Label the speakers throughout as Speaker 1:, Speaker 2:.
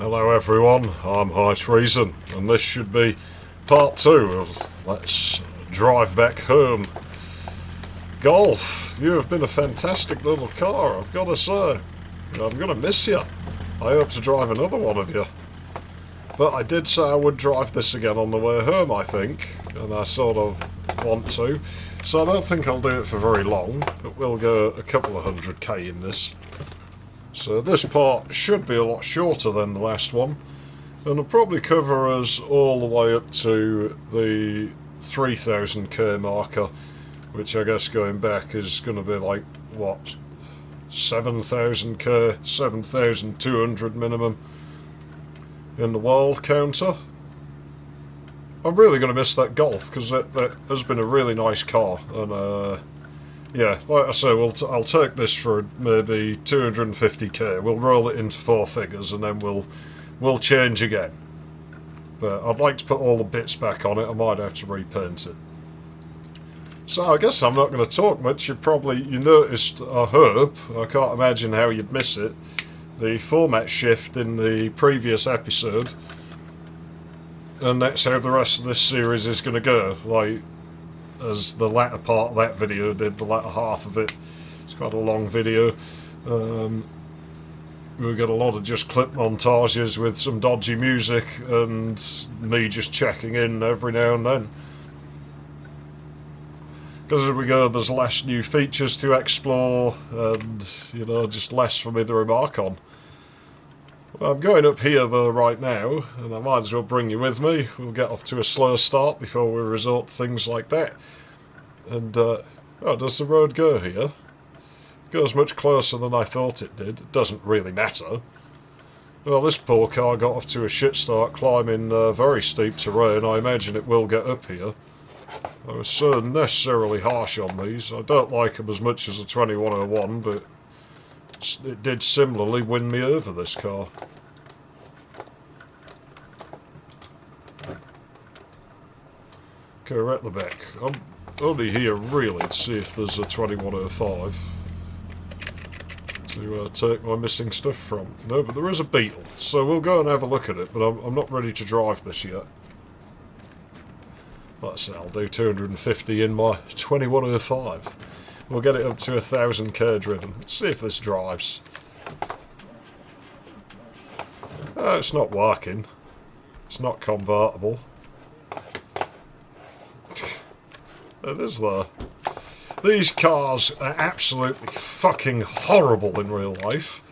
Speaker 1: Hello everyone, I'm High Treason, and this should be part 2 of Let's Drive Back Home. Golf, you have been a fantastic little car, I've got to say. I'm going to miss you. I hope to drive another one of you. But I did say I would drive this again on the way home, I think, and I sort of want to. So I don't think I'll do it for very long, but we'll go a couple of 100k in this. So this part should be a lot shorter than the last one, and it'll probably cover us all the way up to the 3000k marker, which I guess going back is going to be like, what, 7000k, 7200 minimum in the world counter. I'm really going to miss that Golf, because that has been a really nice car, and yeah, like I say, I'll take this for maybe 250k. We'll roll it into 4 figures and then we'll change again. But I'd like to put all the bits back on it. I might have to repaint it. So I guess I'm not going to talk much. You noticed, I hope, I can't imagine how you'd miss it, the format shift in the previous episode. And that's how the rest of this series is going to go. Like, as the latter part of that video did, the latter half of it. It's quite a long video. We've got a lot of just clip montages with some dodgy music and me just checking in every now and then. Because as we go, there's less new features to explore and, you know, just less for me to remark on. Well, I'm going up here though right now, and I might as well bring you with me. We'll get off to a slow start before we resort to things like that. And, oh, does the road go here? It goes much closer than I thought it did. It doesn't really matter. Well, this poor car got off to a shit start climbing very steep terrain. I imagine it will get up here. I was so necessarily harsh on these. I don't like them as much as the 2101, but it did similarly win me over, this car. Okay, we're at the back. I'm only here really to see if there's a 2105 to take my missing stuff from. No, but there is a Beetle, so we'll go and have a look at it, but I'm not ready to drive this yet. Like I say, I'll do 250 in my 2105. We'll get it up to 1000k driven. Let's see if this drives. It's not working. It's not convertible. It is though. These cars are absolutely fucking horrible in real life.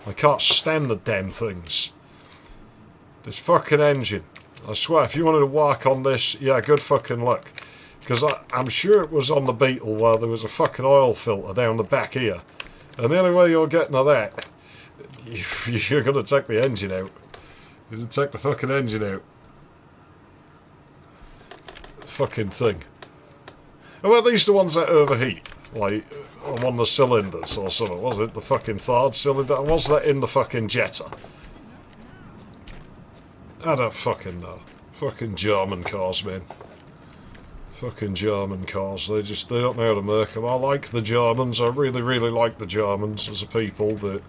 Speaker 1: I can't stand the damn things. This fucking engine. I swear, if you wanted to work on this, yeah, good fucking luck. Because I'm sure it was on the Beetle where there was a fucking oil filter down the back here. And the only way you're getting to that, you're going to take the engine out. You're going to take the fucking engine out. Fucking thing. And were these the ones that overheat? Like, on one of the cylinders or something? Was it the fucking third cylinder? Or was that in the fucking Jetta? I don't fucking know. Fucking German cars, man. Fucking German cars. They don't know how to make them. I like the Germans. I really, really like the Germans as a people, but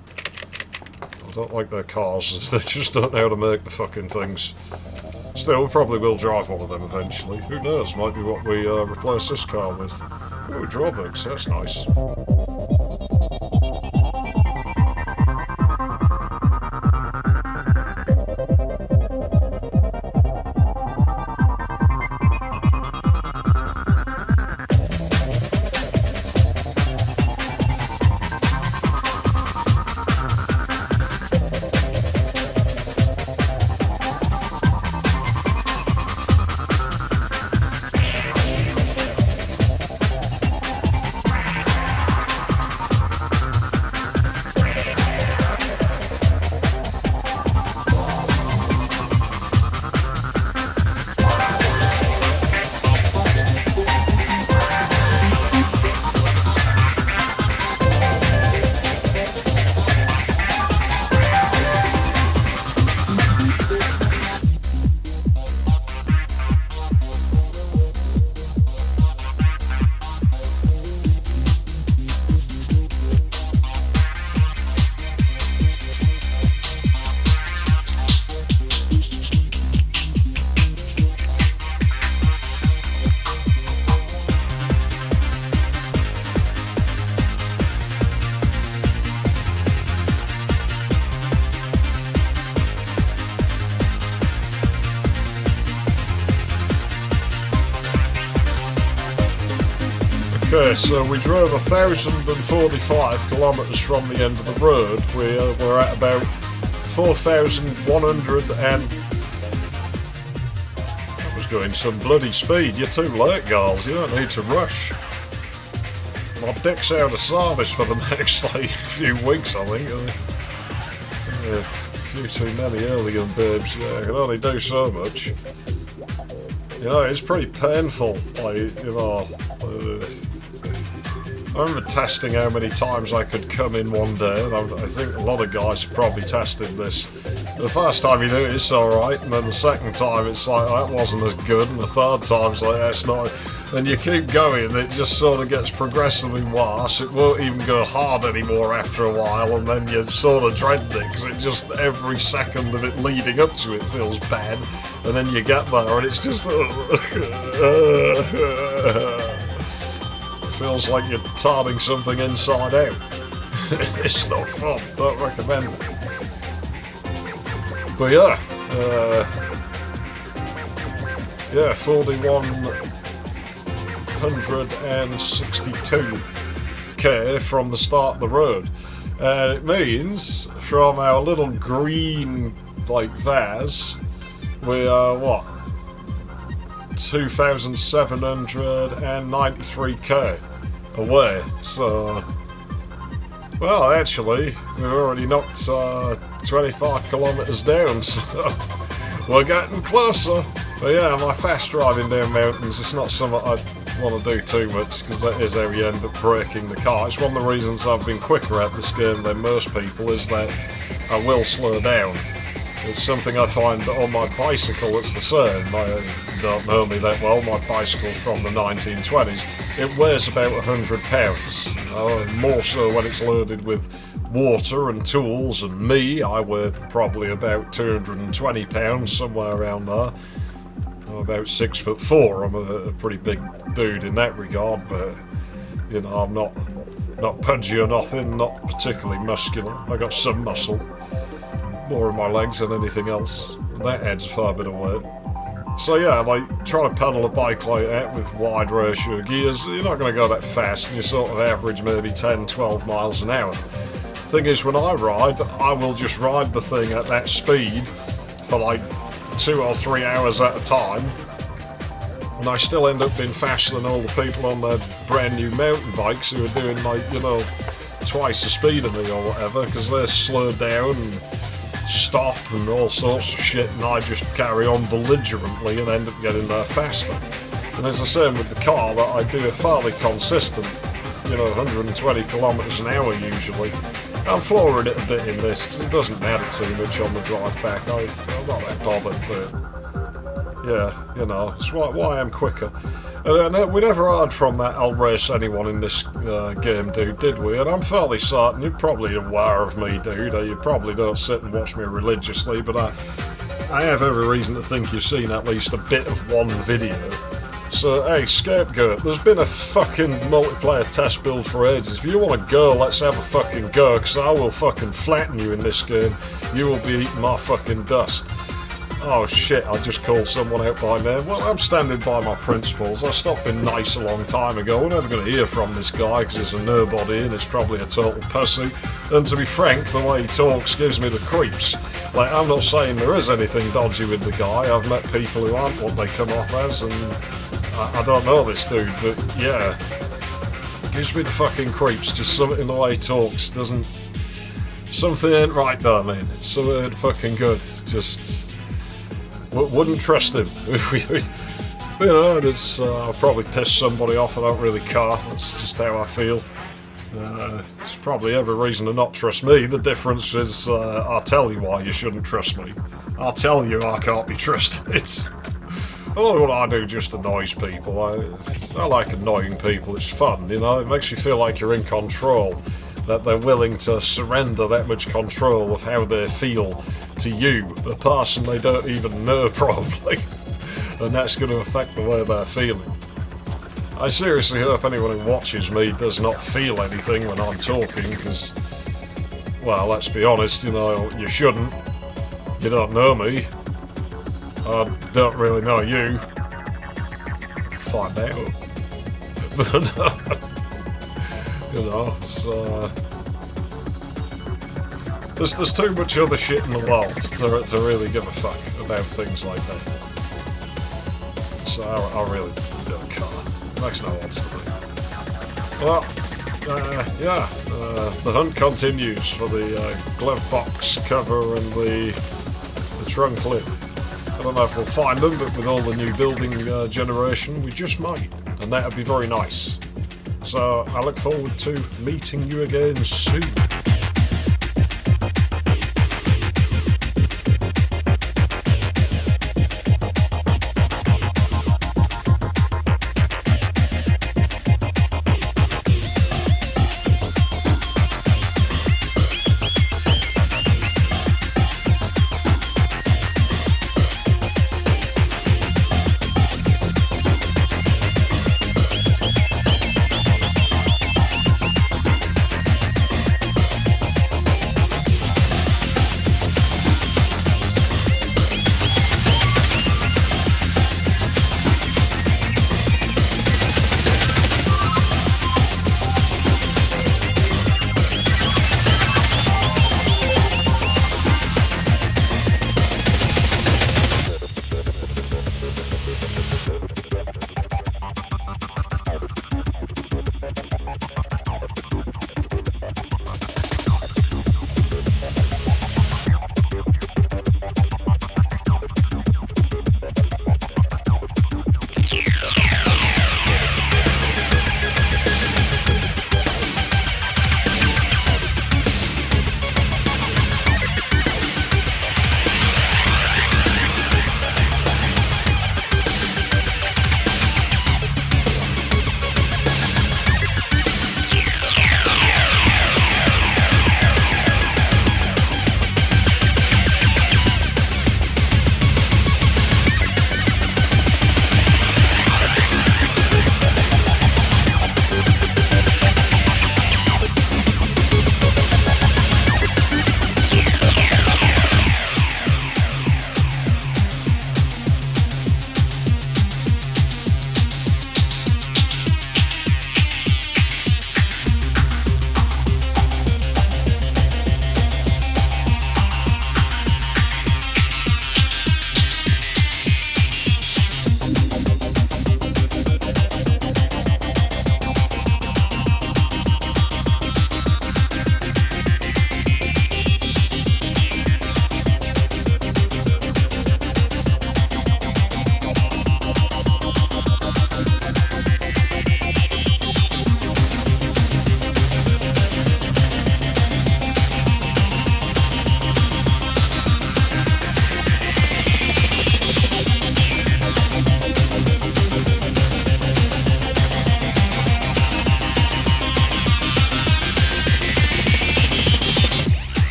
Speaker 1: I don't like their cars. They just don't know how to make the fucking things. Still, we probably will drive one of them eventually. Who knows? Might be what we replace this car with. Oh, drawbacks. That's nice. Okay, so we drove 1,045 kilometres from the end of the road. We're at about 4,100 and... I was going some bloody speed. You're too late, girls. You don't need to rush. My dick's out of service for the next, like, few weeks, I think. A few too many early babes. Yeah, I can only do so much. You know, it's pretty painful, like, you know... I remember testing how many times I could come in one day, and I think a lot of guys have probably tested this. The first time you do it, it's alright, and then the second time it's like, that wasn't as good, and the third time it's like, that's not... And you keep going, and it just sort of gets progressively worse. It won't even go hard anymore after a while, and then you're sort of dreading it, because it just, every second of it leading up to it feels bad, and then you get there, and it's just... feels like you're turning something inside out. It's not fun, don't recommend it. But yeah, 4,162k from the start of the road. And it means, from our little green, like, vase, we are, what? 2,793k away, so... Well, actually, we've already knocked 25 kilometres down, so we're getting closer. But yeah, my fast driving down mountains, it's not something I want to do too much, because that is how you end up breaking the car. It's one of the reasons I've been quicker at this game than most people, is that I will slow down. It's something I find on my bicycle, it's the same. I don't know me that well, my bicycle's from the 1920s. It weighs about 100 pounds, more so when it's loaded with water and tools, and me, I weigh probably about 220 pounds, somewhere around there. I'm about 6'4", I'm a pretty big dude in that regard, but, you know, I'm not pudgy or nothing, not particularly muscular. I got some muscle. More in my legs than anything else. That adds a fair bit of weight. So yeah, like, trying to pedal a bike like that with wide ratio gears, you're not going to go that fast, and you sort of average maybe 10-12 miles an hour. Thing is, when I ride, I will just ride the thing at that speed for like 2 or 3 hours at a time, and I still end up being faster than all the people on their brand new mountain bikes who are doing, like, you know, twice the speed of me or whatever, because they're slowed down and stop and all sorts of shit, and I just carry on belligerently and end up getting there faster. And it's the same with the car, that I do a fairly consistent, you know, 120 kilometres an hour usually. I'm flooring it a bit in this, because it doesn't matter too much on the drive back. I'm not that bothered, but yeah, you know, it's why I'm quicker. And we never heard from that I'll race anyone in this game dude, did we? And I'm fairly certain you're probably aware of me, dude. You probably don't sit and watch me religiously, but I have every reason to think you've seen at least a bit of one video. So, hey, Scapegoat, there's been a fucking multiplayer test build for ages. If you want to go, let's have a fucking go, because I will fucking flatten you in this game. You will be eating my fucking dust. Oh shit, I just called someone out by name. Well, I'm standing by my principles. I stopped being nice a long time ago. We're never going to hear from this guy because he's a nobody and he's probably a total pussy. And to be frank, the way he talks gives me the creeps. Like, I'm not saying there is anything dodgy with the guy. I've met people who aren't what they come off as, and I don't know this dude, but yeah. Gives me the fucking creeps. Just something in the way he talks doesn't... Something ain't right there, man. Something ain't fucking good. Just... Wouldn't trust him. You know, it's, I've probably pissed somebody off. I don't really care. That's just how I feel. There's probably every reason to not trust me. The difference is, I'll tell you why you shouldn't trust me. I'll tell you I can't be trusted. A lot of what I do just annoys people. I like annoying people. It's fun, you know. It makes you feel like you're in control. That they're willing to surrender that much control of how they feel to you, a person they don't even know probably, and that's going to affect the way they're feeling. I seriously hope anyone who watches me does not feel anything when I'm talking, because, well, let's be honest, you know, you shouldn't. You don't know me. I don't really know you. Find out. You know, it's, there's too much other shit in the world to really give a fuck about things like that. So I really don't care. It makes no odds to me. Well, yeah, the hunt continues for the glove box cover and the trunk lid. I don't know if we'll find them, but with all the new building generation, we just might, and that would be very nice. So I look forward to meeting you again soon.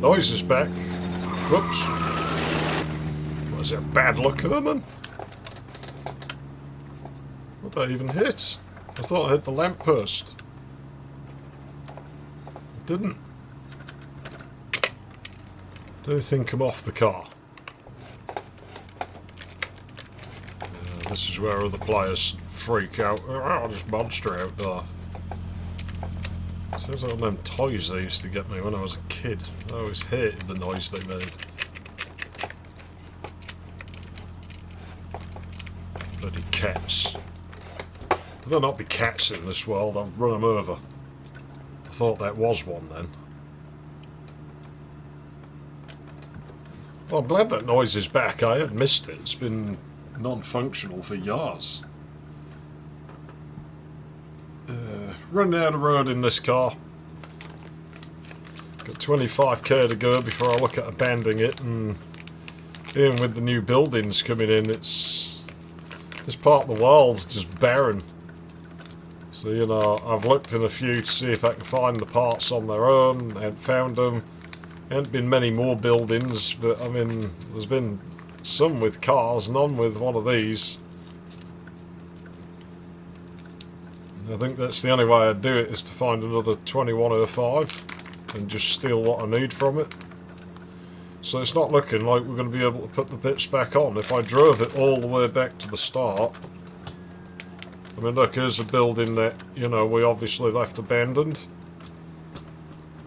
Speaker 1: Noise is back. Whoops. Was that bad luck, Herman? What did I even hit? I thought I hit the lamppost. It didn't. Did anything come off the car? This is where other players freak out. Oh, this monster out there. Sounds like one of them toys they used to get me when I was a kid. I always hated the noise they made. Bloody cats. There'll not be cats in this world, I'll run them over. I thought that was one then. Well, I'm glad that noise is back. I had missed it. It's been non-functional for years. Running down the road in this car. Got 25k to go before I look at abandoning it, and even with the new buildings coming in, this part of the world's just barren. So, you know, I've looked in a few to see if I can find the parts on their own. I haven't found them. There haven't been many more buildings, but I mean, there's been some with cars, none with one of these. I think that's the only way I'd do it, is to find another 2105 and just steal what I need from it. So it's not looking like we're going to be able to put the bits back on. If I drove it all the way back to the start, I mean, look, here's a building that, you know, we obviously left abandoned.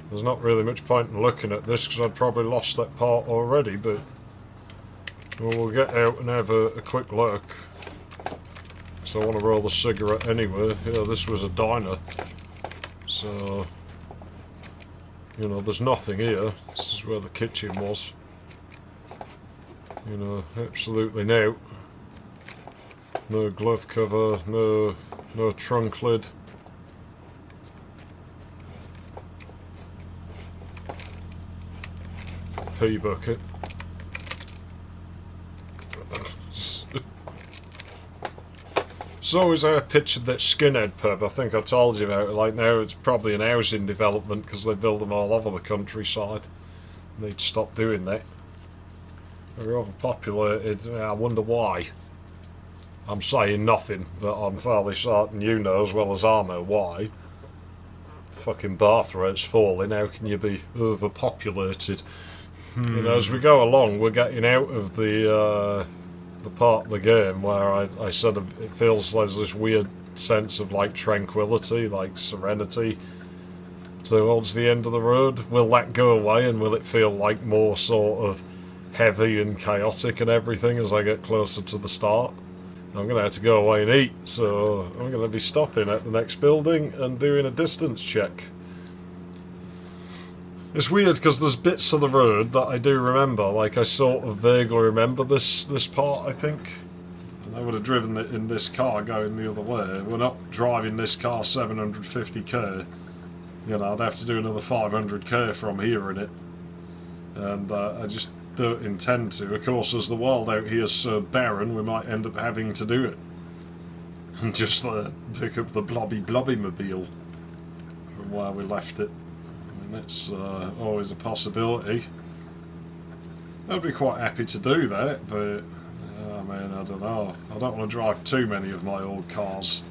Speaker 1: There's not really much point in looking at this because I'd probably lost that part already, but we'll get out and have a quick look. So I want to roll a cigarette anyway. Yeah, this was a diner. So, you know, there's nothing here. This is where the kitchen was. You know, absolutely no. No glove cover, no trunk lid. Pea bucket. So as I pictured that skinhead pub, I think I told you about it, like now it's probably an housing development because they build them all over the countryside. They'd stop doing that. They're overpopulated, I wonder why. I'm saying nothing, but I'm fairly certain you know as well as I know why. Fucking birth rate's falling, how can you be overpopulated? You know, as we go along, we're getting out of the part of the game where I said it feels like this weird sense of like tranquility, like serenity towards the end of the road. Will that go away and will it feel like more sort of heavy and chaotic and everything as I get closer to the start? I'm going to have to go away and eat, so I'm going to be stopping at the next building and doing a distance check. It's weird because there's bits of the road that I do remember, like I sort of vaguely remember this part, I think. And I would have driven it in this car going the other way. We're not driving this car 750k. You know, I'd have to do another 500k from here in it. And I just don't intend to. Of course, as the world out here is so barren, we might end up having to do it. And just pick up the blobby mobile from where we left it. That's always a possibility. I'd be quite happy to do that, but I mean, I don't know. I don't want to drive too many of my old cars.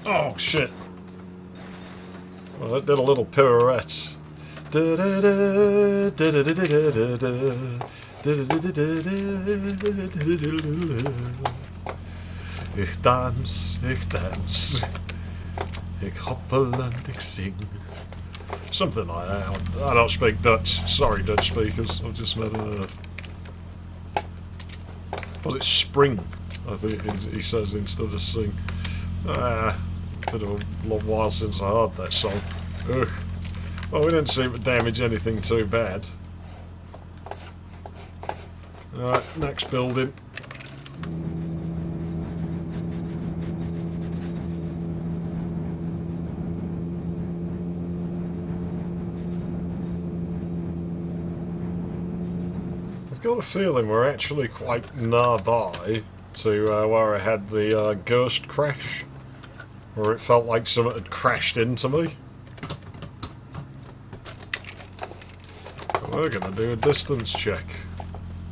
Speaker 1: Oh shit! Well, it did a little pirouette. Ich dans, ik hoppel and ik sing. Something like that. I don't speak Dutch. Sorry, Dutch speakers. I've just met a... Was it spring? I think he says instead of sing. Bit of a long while since I heard that song. Ugh. Well, we didn't seem to damage anything too bad. Alright, next building. I've got a feeling we're actually quite nearby to where I had the ghost crash, where it felt like something had crashed into me. But we're going to do a distance check.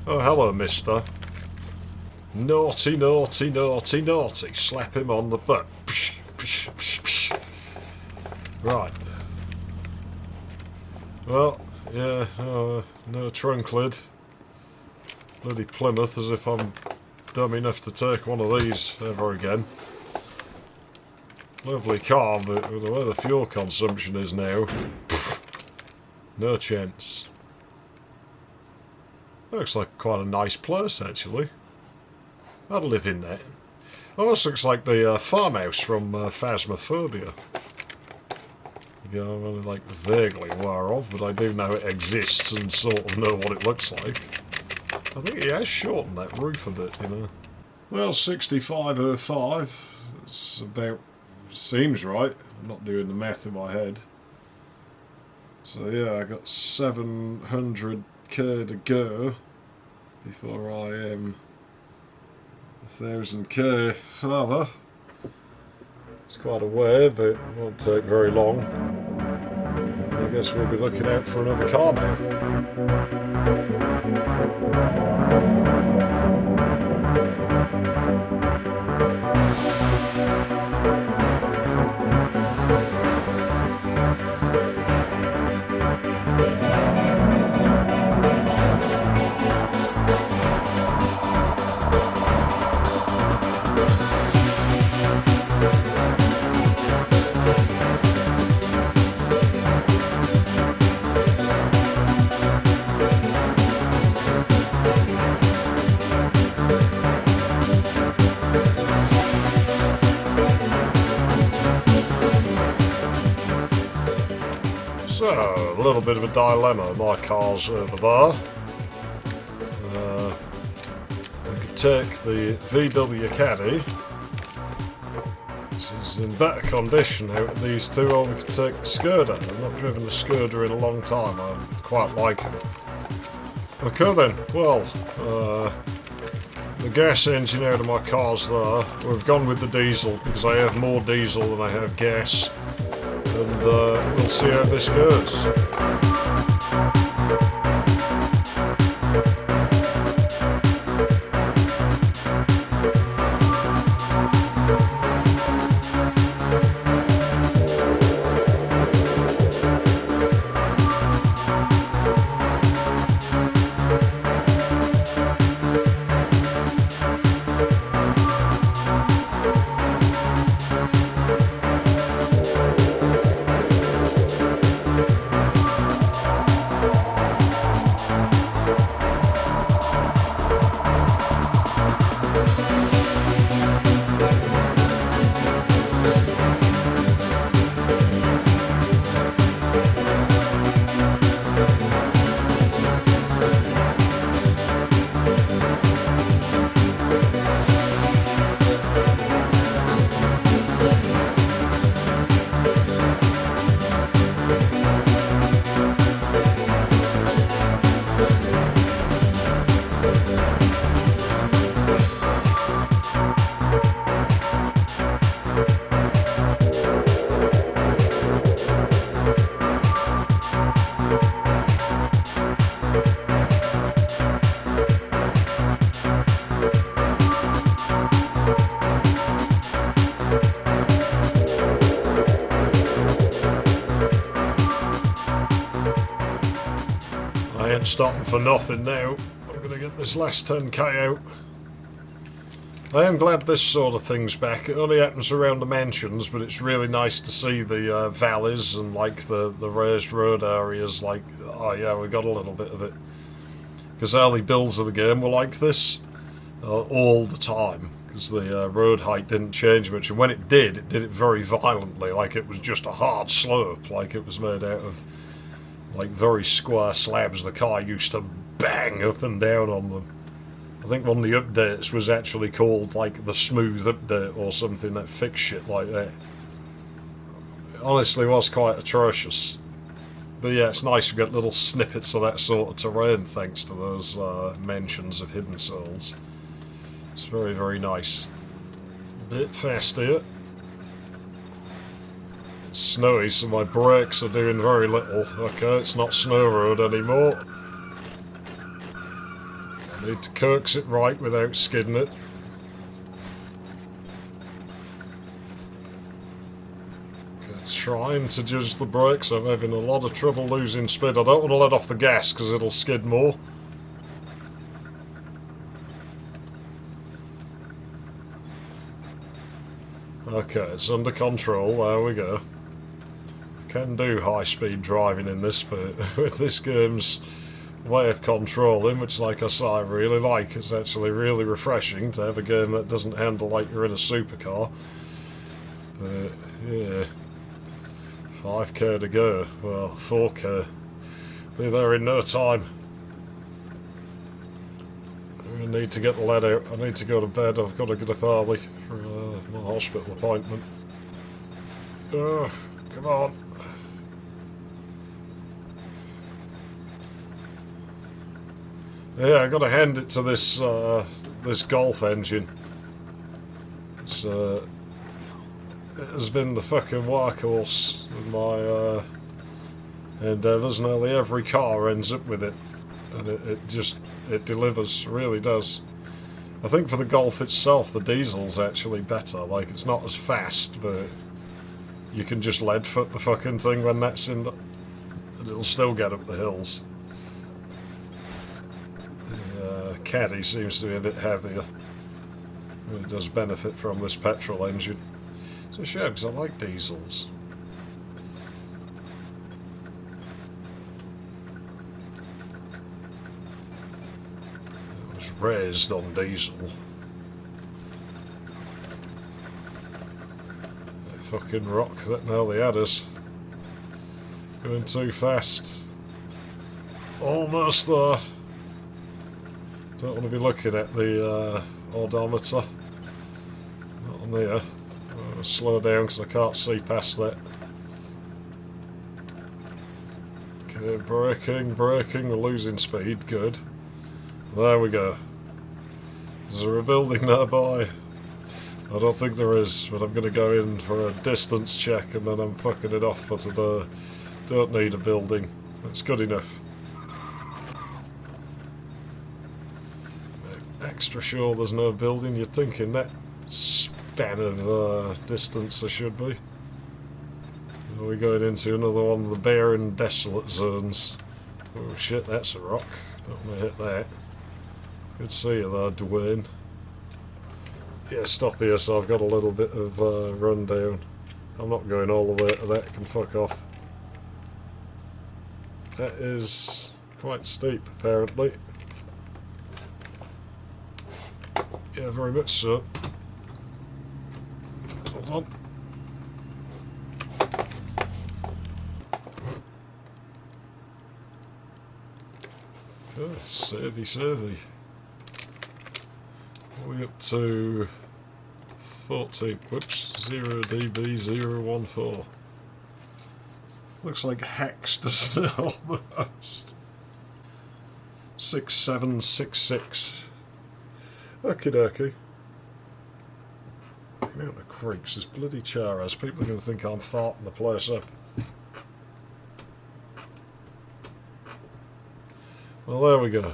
Speaker 1: Oh, hello, mister. Naughty, naughty, naughty, naughty. Slap him on the butt. Right. Well, yeah, no trunk lid. Bloody Plymouth, as if I'm dumb enough to take one of these ever again. Lovely car, but the way the fuel consumption is now, no chance. Looks like quite a nice place, actually. I'd live in that. Almost looks like the farmhouse from Phasmophobia. You know, I'm only like vaguely aware of, but I do know it exists and sort of know what it looks like. I think he has shortened that roof a bit, you know. Well, 6505. It's about... seems right. I'm not doing the math in my head. So yeah, I got 700k to go before I am 1000k further. It's quite a way, but it won't take very long. I guess we'll be looking out for another car now. little bit of a dilemma. My car's over there. We could take the VW Caddy, which is in better condition out of these two, or we could take the Skoda. I've not driven a Skoda in a long time. I quite like it. Okay then, well, the gas engine out of my car's there. We've gone with the diesel because I have more diesel than I have gas. And we'll see how this goes. Stopping for nothing now. I'm going to get this last 10k out. I am glad this sort of thing's back. It only happens around the mansions, but it's really nice to see the valleys and like the raised road areas. Like, oh yeah, we got a little bit of it. Because early builds of the game were like this all the time. Because the road height didn't change much, and when it did it very violently. Like it was just a hard slope. Like it was made out of like very square slabs. The car used to bang up and down on them. I think one of the updates was actually called like the smooth update or something that fixed shit like that. It honestly was quite atrocious. But yeah, it's nice to get little snippets of that sort of terrain thanks to those mentions of hidden souls. It's very, very nice. A bit fast here. It's snowy, so my brakes are doing very little. Okay, it's not snow road anymore. I need to coax it right without skidding it. Okay, trying to judge the brakes. I'm having a lot of trouble losing speed. I don't want to let off the gas because it'll skid more. Okay, it's under control. There we go. Can do high-speed driving in this, but with this game's way of controlling, which like I say I really like, it's actually really refreshing to have a game that doesn't handle like you're in a supercar. But yeah, 5k to go, well 4k, be there in no time. I need to get the lead out, I need to go to bed, I've got to get up early for my hospital appointment. Oh, come on. Yeah, I got to hand it to this this Golf engine. It's, it has been the fucking workhorse in my endeavours. Nearly every car ends up with it, and it delivers, really does. I think for the Golf itself, the diesel's actually better. Like, it's not as fast, but you can just lead foot the fucking thing when that's in the, and it'll still get up the hills. Caddy seems to be a bit heavier. It does benefit from this petrol engine. It's a shame because I like diesels. It was raised on diesel. They fucking rock that now they had us. Going too fast. Almost there. Don't want to be looking at the odometer. Not on there. I'm going to slow down because I can't see past that. Okay, braking, we're losing speed, good. There we go. Is there a building nearby? I don't think there is, but I'm going to go in for a distance check and then I'm fucking it off for today. Don't need a building. It's good enough. Extra sure there's no building. You'd think in that span of distance there should be. Are we going into another one of the barren, desolate zones? Oh shit, that's a rock. Don't want to hit that. Good to see you there, Dwayne. Yeah, stop here so I've got a little bit of rundown. I'm not going all the way to that, can fuck off. That is quite steep, apparently. Yeah, very much so. Hold on. Oh, savvy. We're up to 14, whoops, 0dB014. Looks like hex, doesn't it, almost? 6766. Okie dokie. The amount of creaks is bloody charas. People are going to think I'm farting the place up. Well, there we go.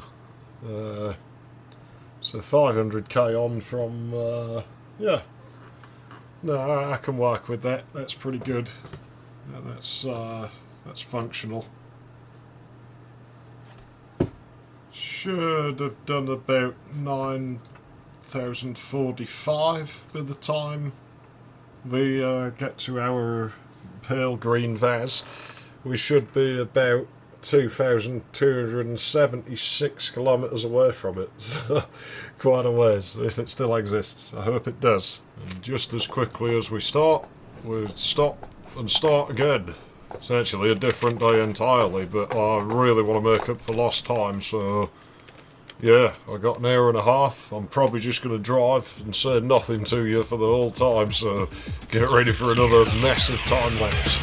Speaker 1: So 500k on from, yeah. No, I can work with that. That's pretty good. Yeah, that's functional. Should have done about 9,045 by the time we get to our pale green vase. We should be about 2,276 kilometres away from it, so quite a ways, if it still exists. I hope it does. And just as quickly as we start, we stop and start again. Essentially a different day entirely, but I really want to make up for lost time, so yeah, I got an hour and a half. I'm probably just going to drive and say nothing to you for the whole time, so get ready for another massive time lapse.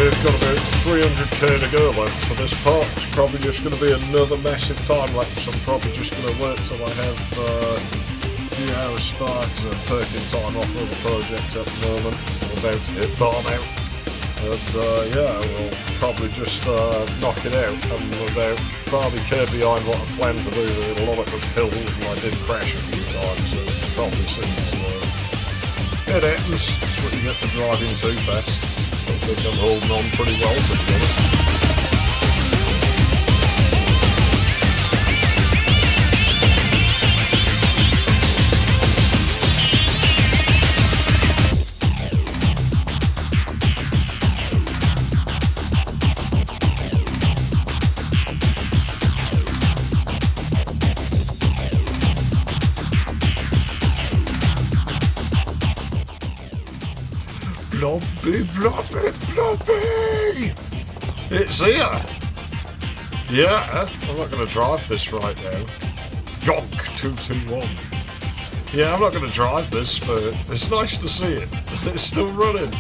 Speaker 1: we've got about 300k to go left for this part. It's probably just going to be another massive time lapse. I'm probably just going to wait till I have a few hours spare because I'm taking time off of the project at the moment. So I'm about to hit barn out. And yeah, we'll probably just knock it out. I'm about 30k behind what I planned to do. There were a lot of hills and I did crash a few times, so you can probably see it happens. That's what you get for driving too fast. Still think I'm holding on pretty well, to be honest. Blobby, blobby, blobby! It's here! Yeah, I'm not going to drive this right now. Yonk 221. Yeah, I'm not going to drive this, but it's nice to see it. It's still running.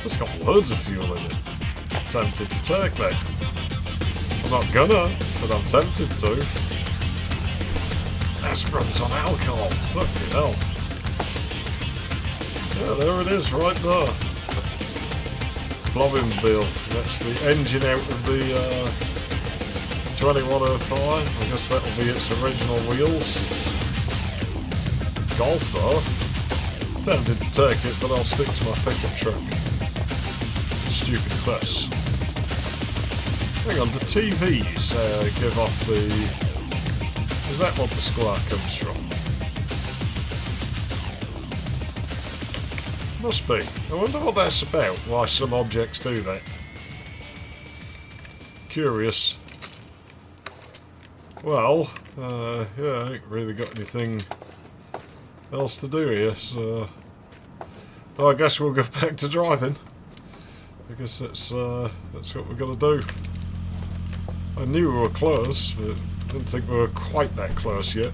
Speaker 1: It's got loads of fuel in it. I'm tempted to take that. I'm not gonna, but I'm tempted to. This runs on alcohol. Fucking hell. Yeah, there it is, right there. Blobbinmobile. That's the engine out of the 2105. I guess that'll be its original wheels. Golf though. Tempted to take it, but I'll stick to my pickup truck. Stupid bus. Hang on, the TVs give off the... Is that what the square comes from? Must be. I wonder what that's about, why some objects do that. Curious. Well, yeah, I ain't really got anything else to do here, so... Well, I guess we'll go back to driving. I guess that's what we're gonna do. I knew we were close, but I didn't think we were quite that close yet.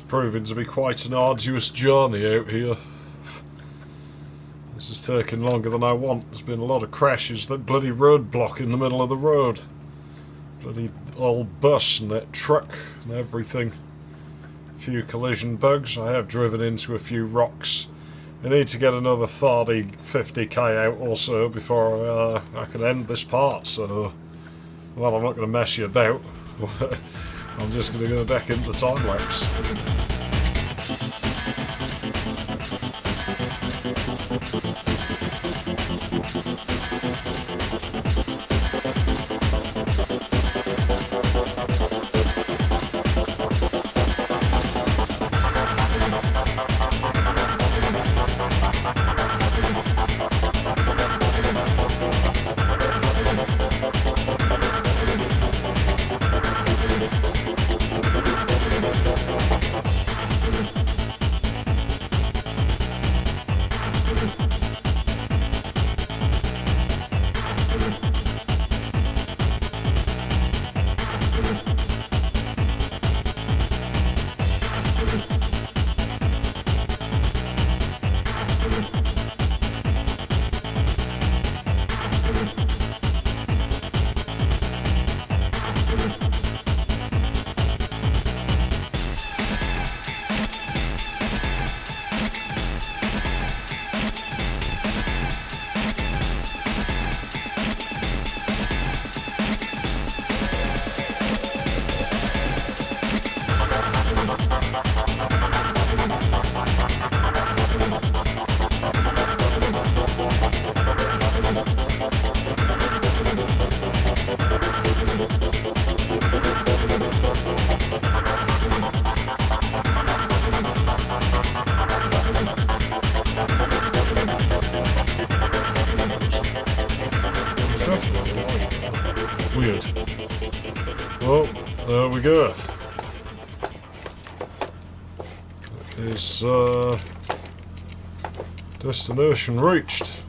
Speaker 1: It's proving to be quite an arduous journey out here. This is taking longer than I want. There's been a lot of crashes. That bloody roadblock in the middle of the road. Bloody old bus and that truck and everything. A few collision bugs. I have driven into a few rocks. I need to get another 50k out or so before I can end this part, so... Well, I'm not going to mess you about. I'm just going to go back into the time-lapse. Weird. Well, there we go. Is destination reached?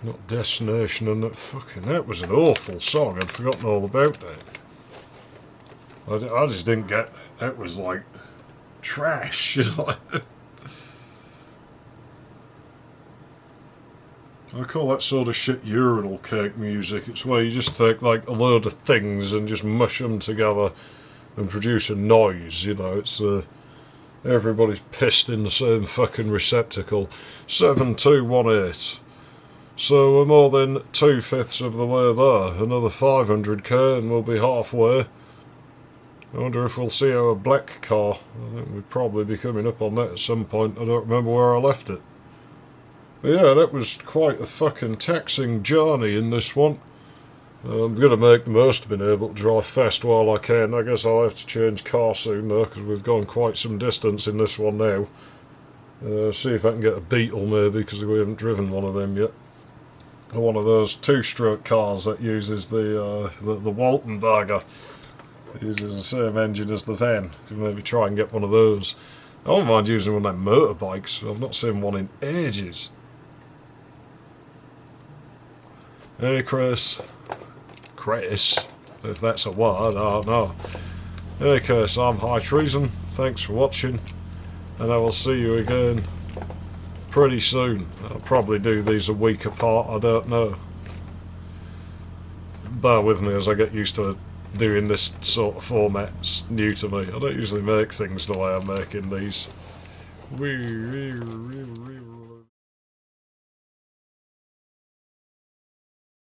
Speaker 1: Not destination, and that was an awful song. I'd forgotten all about that. I just didn't get. That was like trash. I call that sort of shit urinal cake music. It's where you just take like a load of things and just mush them together and produce a noise, you know. It's everybody's pissed in the same fucking receptacle. 7218. So we're more than 2/5 of the way there. Another 500k and we'll be halfway. I wonder if we'll see our black car. I think we'd probably be coming up on that at some point. I don't remember where I left it. But yeah, that was quite a fucking taxing journey in this one. I'm going to make the most of being able to drive fast while I can. I guess I'll have to change car soon though, because we've gone quite some distance in this one now. See if I can get a Beetle maybe, because we haven't driven one of them yet. One of those two-stroke cars that uses the Waltenberger. It uses the same engine as the van. Could maybe try and get one of those. I don't mind using one of them motorbikes. I've not seen one in ages. Hey Chris. Chris? If that's a word, I don't know. Hey Chris, I'm High Treason. Thanks for watching. And I will see you again pretty soon. I'll probably do these a week apart, I don't know. Bear with me as I get used to doing this sort of format. It's new to me. I don't usually make things the way I'm making these.